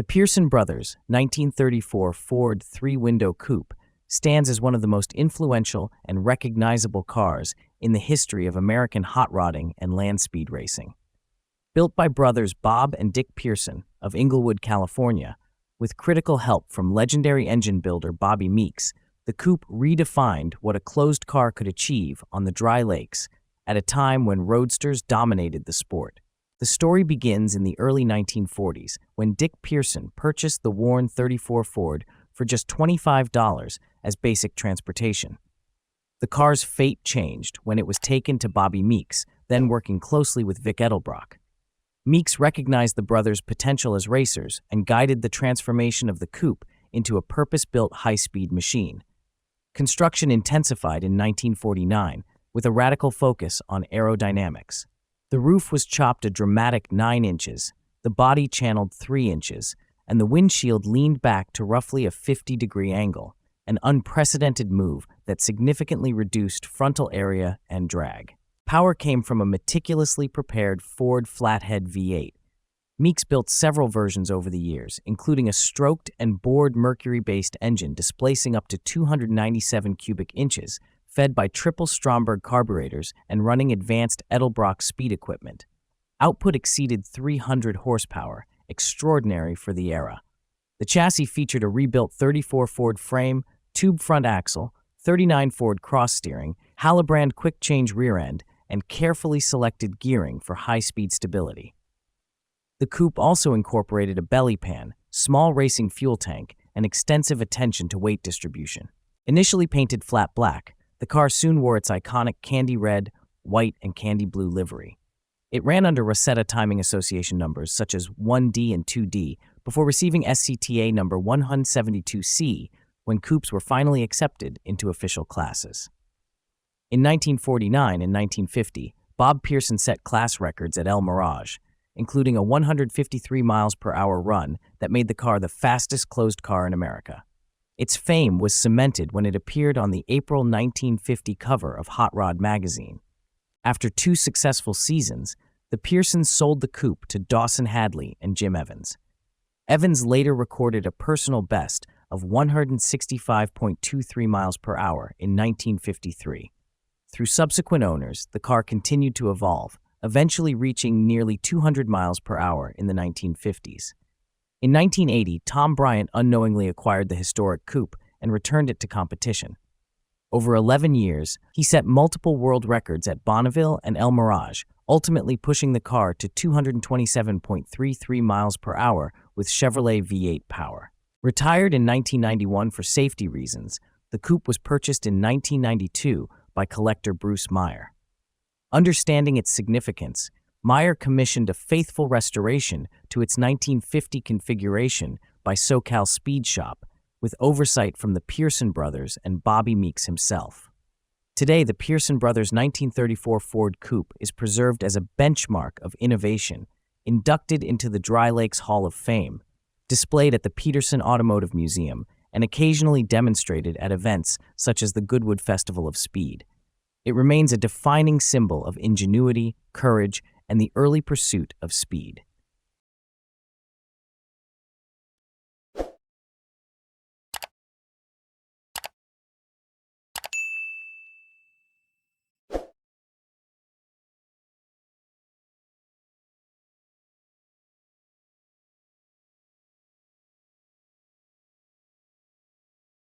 The Pierson Brothers' 1934 Ford three-window coupe stands as one of the most influential and recognizable cars in the history of American hot rodding and land speed racing. Built by brothers Bob and Dick Pierson of Inglewood, California, with critical help from legendary engine builder Bobby Meeks, the coupe redefined what a closed car could achieve on the dry lakes at a time when roadsters dominated the sport. The story begins in the early 1940s when Dick Pierson purchased the worn 34 Ford for just $25 as basic transportation. The car's fate changed when it was taken to Bobby Meeks, then working closely with Vic Edelbrock. Meeks recognized the brothers' potential as racers and guided the transformation of the coupe into a purpose-built high-speed machine. Construction intensified in 1949 with a radical focus on aerodynamics. The roof was chopped a dramatic 9 inches, the body channeled 3 inches, and the windshield leaned back to roughly a 50-degree angle, an unprecedented move that significantly reduced frontal area and drag. Power came from a meticulously prepared Ford flathead V8. Meeks built several versions over the years, including a stroked and bored mercury-based engine displacing up to 297 cubic inches, fed by triple Stromberg carburetors and running advanced Edelbrock speed equipment. Output exceeded 300 horsepower, extraordinary for the era. The chassis featured a rebuilt 34 Ford frame, tube front axle, 39 Ford cross steering, Hallebrand quick-change rear end, and carefully selected gearing for high-speed stability. The coupe also incorporated a belly pan, small racing fuel tank, and extensive attention to weight distribution. Initially painted flat black, the car soon wore its iconic candy red, white, and candy blue livery. It ran under Russetta Timing Association numbers such as 1D and 2D before receiving SCTA number 172C when coupes were finally accepted into official classes. In 1949 and 1950, Bob Pierson set class records at El Mirage, including a 153 miles per hour run that made the car the fastest closed car in America. Its fame was cemented when it appeared on the April 1950 cover of Hot Rod magazine. After 2 successful seasons, the Piersons sold the coupe to Dawson Hadley and Jim Evans. Evans later recorded a personal best of 165.23 miles per hour in 1953. Through subsequent owners, the car continued to evolve, eventually reaching nearly 200 miles per hour in the 1950s. In 1980, Tom Bryant unknowingly acquired the historic coupe and returned it to competition. Over 11 years, he set multiple world records at Bonneville and El Mirage, ultimately pushing the car to 227.33 miles per hour with Chevrolet V8 power. Retired in 1991 for safety reasons, the coupe was purchased in 1992 by collector Bruce Meyer. Understanding its significance, Meyer commissioned a faithful restoration to its 1950 configuration by SoCal Speed Shop, with oversight from the Pierson Brothers and Bobby Meeks himself. Today, the Pierson Brothers' 1934 Ford Coupe is preserved as a benchmark of innovation, inducted into the Dry Lakes Hall of Fame, displayed at the Petersen Automotive Museum, and occasionally demonstrated at events such as the Goodwood Festival of Speed. It remains a defining symbol of ingenuity, courage, and the early pursuit of speed.